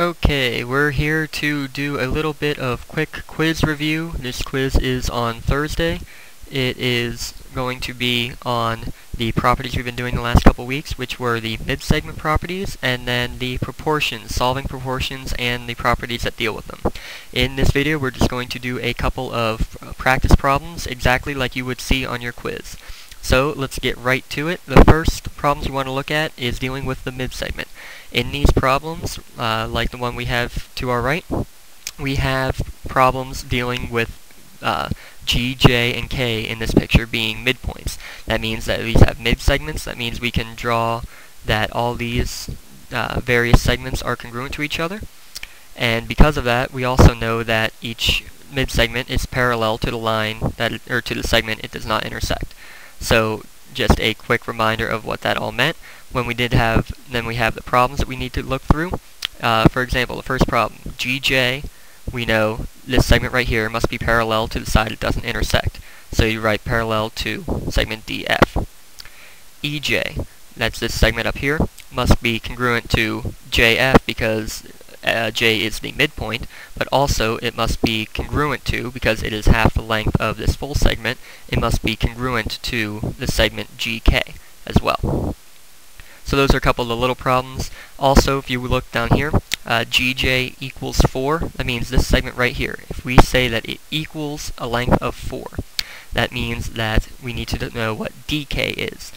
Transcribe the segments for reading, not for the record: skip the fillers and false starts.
Okay, we're here to do a little bit of quick quiz review. This quiz is on Thursday. It is going to be on the properties we've been doing the last couple weeks, which were the mid-segment properties and then the proportions, solving proportions and the properties that deal with them. In this video, we're just going to do a couple of practice problems exactly like you would see on your quiz. So let's get right to it. The first problems we want to look at is dealing with the mid-segment. In these problems, like the one we have to our right, we have problems dealing with G, J, and K in this picture being midpoints. That means that these have mid-segments. That means we can draw that all these various segments are congruent to each other. And because of that, we also know that each mid-segment is parallel to the line or to the segment it does not intersect. So just a quick reminder of what that all meant. When we then we have the problems that we need to look through. For example, the first problem, GJ, we know this segment right here must be parallel to the side it doesn't intersect. So you write parallel to segment DF. EJ, that's this segment up here, must be congruent to JF because J is the midpoint, but also it must be congruent to, because it is half the length of this full segment, it must be congruent to the segment GK as well. So those are a couple of the little problems. Also, if you look down here, GJ equals 4, that means this segment right here, if we say that it equals a length of 4, that means that we need to know what DK is.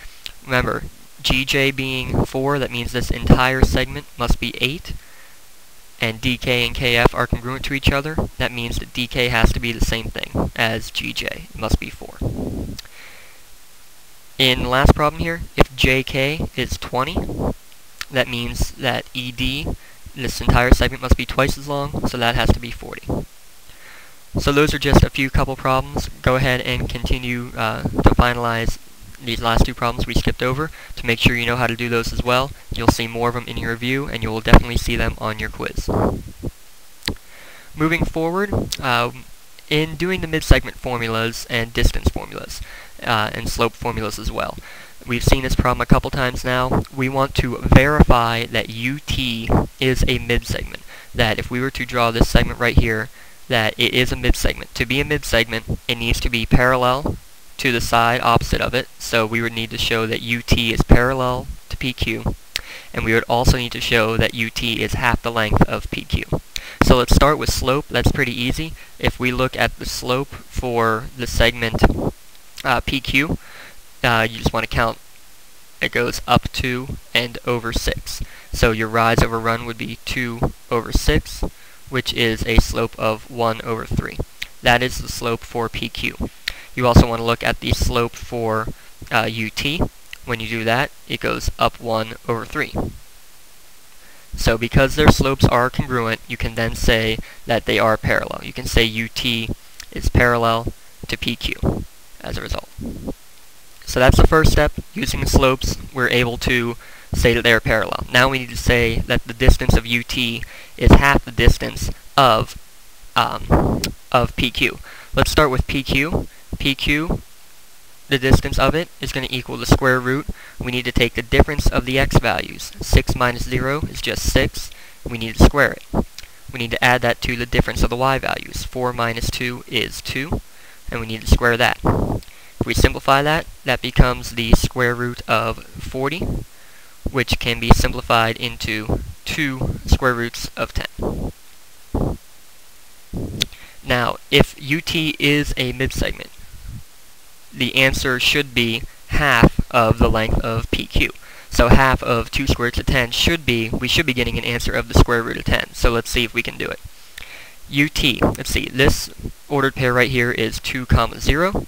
Remember, GJ being 4, that means this entire segment must be 8. And DK and KF are congruent to each other, that means that DK has to be the same thing as GJ. It must be 4. In the last problem here, if JK is 20, that means that ED, this entire segment must be twice as long, so that has to be 40. So those are just a few couple problems. Go ahead and continue to finalize these last two problems we skipped over to make sure you know how to do those as well. You'll see more of them in your review, and you will definitely see them on your quiz. Moving forward, in doing the mid-segment formulas and distance formulas, and slope formulas as well, we've seen this problem a couple times now. We want to verify that UT is a mid-segment, that if we were to draw this segment right here, that it is a mid-segment. To be a mid-segment, it needs to be parallel to the side opposite of it, so we would need to show that UT is parallel to PQ, and we would also need to show that UT is half the length of PQ. So let's start with slope. That's pretty easy. If we look at the slope for the segment PQ, you just want to count. It goes up 2 and over 6. So your rise over run would be 2 over 6, which is a slope of 1 over 3. That is the slope for PQ. You also want to look at the slope for UT. When you do that, it goes up 1 over 3. So because their slopes are congruent, you can then say that they are parallel. You can say UT is parallel to PQ as a result. So that's the first step. Using the slopes, we're able to say that they are parallel. Now we need to say that the distance of UT is half the distance of PQ. Let's start with PQ. PQ, the distance of it is going to equal the square root. We need to take the difference of the x values. 6 minus 0 is just 6. We need to square it. We need to add that to the difference of the y values. 4 minus 2 is 2, and we need to square that. If we simplify that, that becomes the square root of 40, which can be simplified into 2 square roots of 10. Now, if UT is a mid-segment, the answer should be half of the length of PQ. So half of 2 square roots of 10 we should be getting an answer of the square root of 10. So let's see if we can do it. UT, let's see, this ordered pair right here is 2, 0.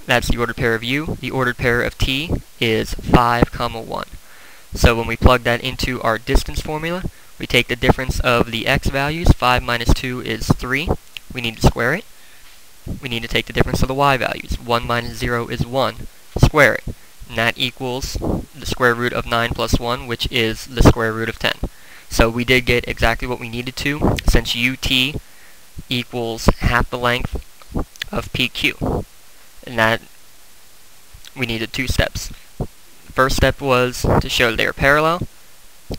That's the ordered pair of U. The ordered pair of T is 5, 1. So when we plug that into our distance formula, we take the difference of the x values. 5 minus 2 is 3. We need to square it. We need to take the difference of the y values. 1 minus 0 is 1. Square it. And that equals the square root of 9 plus 1, which is the square root of 10. So we did get exactly what we needed to, since UT equals half the length of PQ. And that we needed 2 steps. First step was to show they are parallel,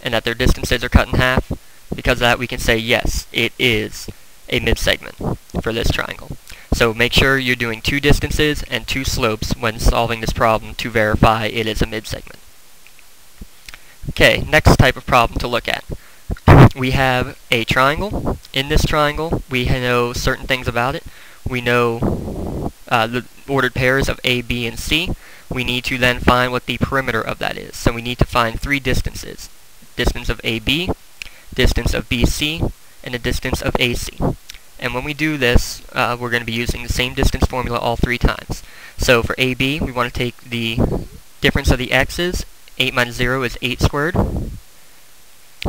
and that their distances are cut in half. because of that we can say yes, it is a midsegment for this triangle. So make sure you're doing 2 distances and 2 slopes when solving this problem to verify it is a midsegment. Okay, next type of problem to look at. We have a triangle. In this triangle, we know certain things about it. We know the ordered pairs of A, B, and C. We need to then find what the perimeter of that is. So we need to find 3 distances. Distance of AB, distance of BC, and the distance of AC. And when we do this, we're going to be using the same distance formula all 3 times. So for AB, we want to take the difference of the x's. 8 minus 0 is 8 squared.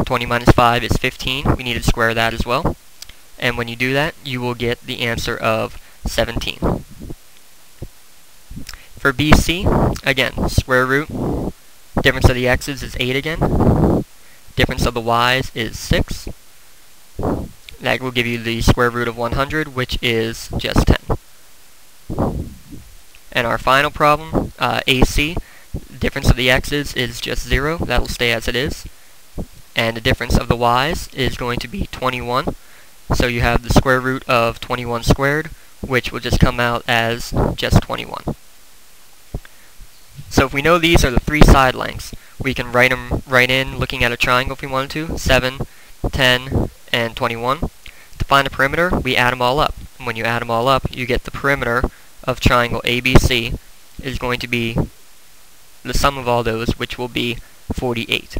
20 minus 5 is 15. We need to square that as well. And when you do that, you will get the answer of 17. For BC, again, square root. Difference of the x's is 8 again. Difference of the y's is 6. That will give you the square root of 100, which is just 10. And our final problem, AC, difference of the x's is just 0. That will stay as it is. And the difference of the y's is going to be 21. So you have the square root of 21 squared, which will just come out as just 21. So if we know these are the 3 side lengths, we can write them right in looking at a triangle if we wanted to. 7, 10, and 21. To find the perimeter, we add them all up. And when you add them all up, you get the perimeter of triangle ABC is going to be the sum of all those, which will be 48.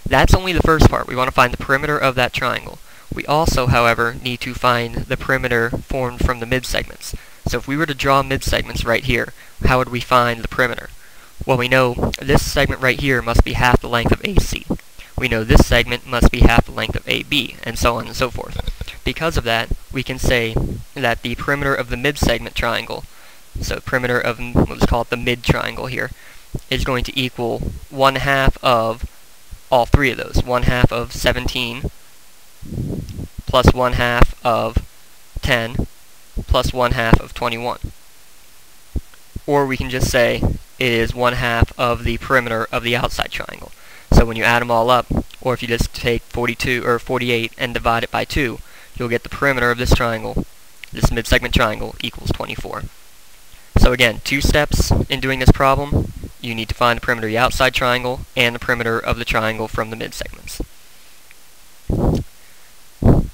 That's only the first part. We want to find the perimeter of that triangle. We also, however, need to find the perimeter formed from the midsegments. So if we were to draw midsegments right here, how would we find the perimeter? Well, we know this segment right here must be half the length of AC. We know this segment must be half the length of AB, and so on and so forth. Because of that, we can say that the perimeter of the midsegment triangle, so perimeter of, let's call it the mid triangle here, is going to equal 1/2 of all 3 of those. 1/2 of 17 plus 1/2 of 10 plus 1/2 of 21. Or we can just say it is 1/2 of the perimeter of the outside triangle. So when you add them all up, or if you just take 42 or 48 and divide it by 2, you'll get the perimeter of this triangle, this midsegment triangle, equals 24. So again, 2 steps in doing this problem. You need to find the perimeter of the outside triangle and the perimeter of the triangle from the midsegments.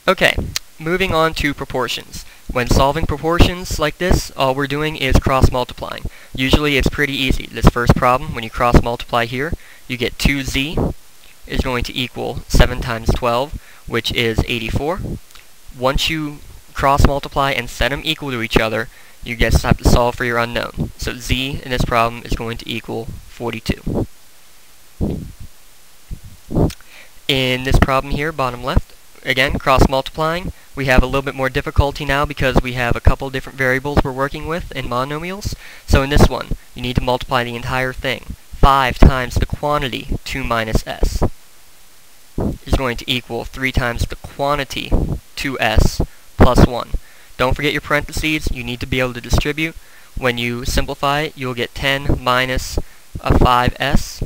Okay, moving on to proportions. When solving proportions like this, all we're doing is cross-multiplying. Usually it's pretty easy. This first problem, when you cross-multiply here, you get 2z is going to equal 7 times 12, which is 84. Once you cross-multiply and set them equal to each other, you just have to solve for your unknown. So z in this problem is going to equal 42. In this problem here, bottom left, again, cross-multiplying, we have a little bit more difficulty now because we have a couple different variables we're working with in monomials. So in this one, you need to multiply the entire thing. 5 times the quantity 2 minus s is going to equal 3 times the quantity 2s plus 1. Don't forget your parentheses. You need to be able to distribute. When you simplify it, you'll get 10 minus a 5s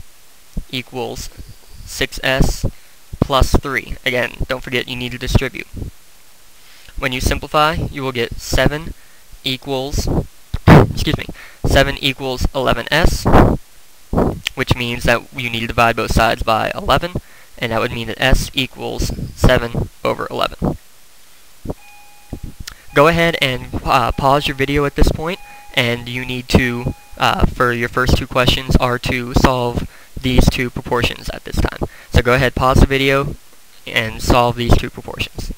equals 6s plus 3. Again, don't forget you need to distribute. When you simplify, you will get 7 equals 7 equals 11s, which means that you need to divide both sides by 11, and that would mean that s equals 7 over 11. Go ahead and pause your video at this point, and you need to, for your first 2 questions, are to solve these 2 proportions at this time. So go ahead, pause the video, and solve these 2 proportions.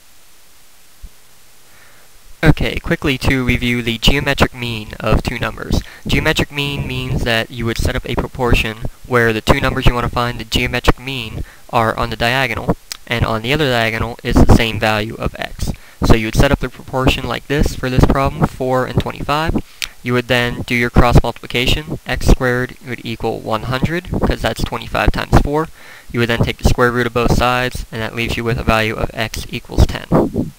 Okay, quickly to review the geometric mean of 2 numbers. Geometric mean means that you would set up a proportion where the 2 numbers you want to find the geometric mean are on the diagonal, and on the other diagonal is the same value of x. So you would set up the proportion like this for this problem, 4 and 25. You would then do your cross multiplication. X squared would equal 100, because that's 25 times 4. You would then take the square root of both sides, and that leaves you with a value of x equals 10.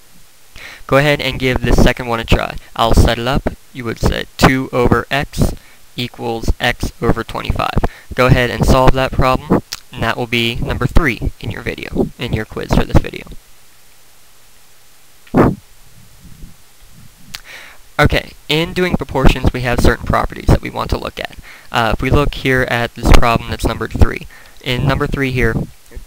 Go ahead and give this second one a try. I'll set it up. You would say 2 over x equals x over 25. Go ahead and solve that problem. and that will be number 3 in your quiz for this video. Okay, in doing proportions, we have certain properties that we want to look at. If we look here at this problem that's numbered 3, in number 3 here,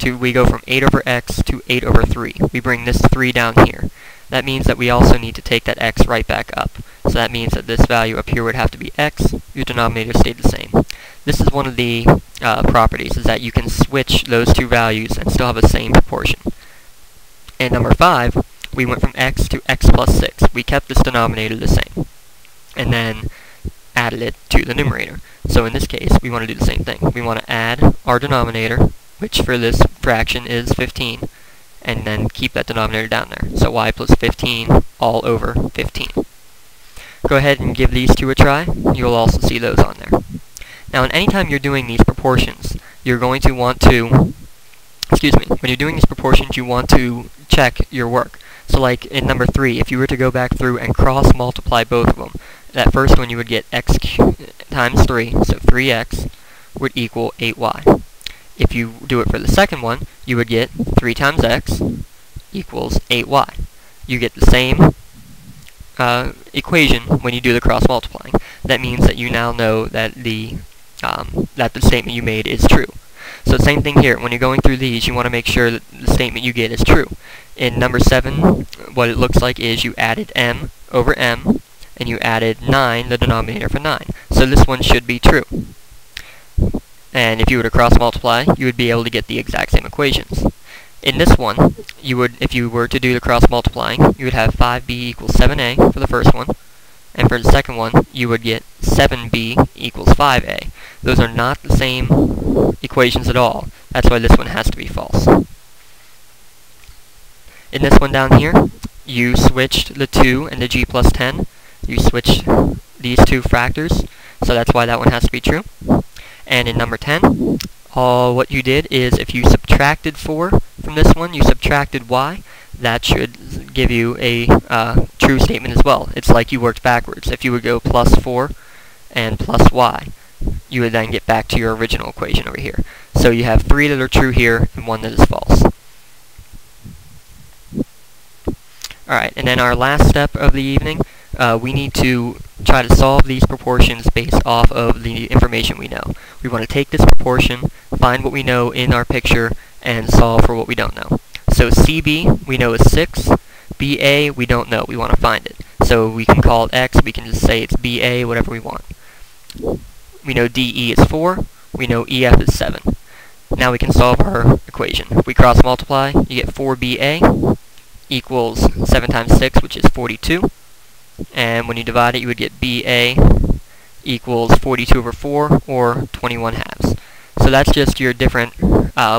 we go from 8 over x to 8 over 3. We bring this 3 down here. That means that we also need to take that x right back up. So that means that this value up here would have to be x. Your denominator stayed the same. This is one of the properties, is that you can switch those two values and still have the same proportion. In number 5, we went from x to x plus 6. We kept this denominator the same, and then added it to the numerator. So in this case, we want to do the same thing. We want to add our denominator, which for this fraction is 15, and then keep that denominator down there. So y plus 15 all over 15. Go ahead and give these two a try. You'll also see those on there. Now, anytime you're doing these proportions, you're going to want to, when you're doing these proportions, you want to check your work. So like in number 3, if you were to go back through and cross multiply both of them, that first one you would get x times 3, so 3x would equal 8y. If you do it for the second one, you would get 3 times x equals 8y. You get the same equation when you do the cross multiplying. That means that you now know that the statement you made is true. So same thing here. When you're going through these, you want to make sure that the statement you get is true. In number 7, what it looks like is you added m over m, and you added 9, the denominator for 9. So this one should be true. And if you were to cross multiply, you would be able to get the exact same equations. In this one, if you were to do the cross multiplying, you would have 5b equals 7a for the first one, and for the second one, you would get 7b equals 5a. Those are not the same equations at all. That's why this one has to be false. In this one down here, you switched the 2 and the g plus 10. You switched these two factors, so that's why that one has to be true. And in number 10, what you did is if you subtracted 4 from this one, you subtracted y. That should give you a true statement as well. It's like you worked backwards. If you would go plus 4 and plus y, you would then get back to your original equation over here. So you have 3 that are true here and 1 that is false. Alright, and then our last step of the evening, we need to try to solve these proportions based off of the information we know. We want to take this proportion, find what we know in our picture, and solve for what we don't know. So CB, we know is 6. BA, we don't know. We want to find it. So we can call it X. We can just say it's BA, whatever we want. We know DE is 4. We know EF is 7. Now we can solve our equation. If we cross multiply, you get 4BA equals 7 times 6, which is 42. And when you divide it, you would get BA equals 42 over 4, or 21 halves. So that's just your different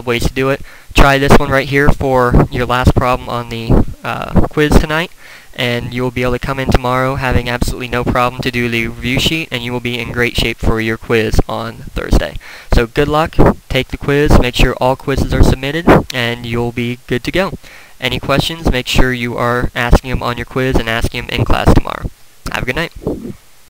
ways to do it. Try this one right here for your last problem on the quiz tonight, and you will be able to come in tomorrow having absolutely no problem to do the review sheet, and you will be in great shape for your quiz on Thursday. So good luck, take the quiz, make sure all quizzes are submitted, and you'll be good to go. Any questions, make sure you are asking them on your quiz and asking them in class tomorrow. Have a good night.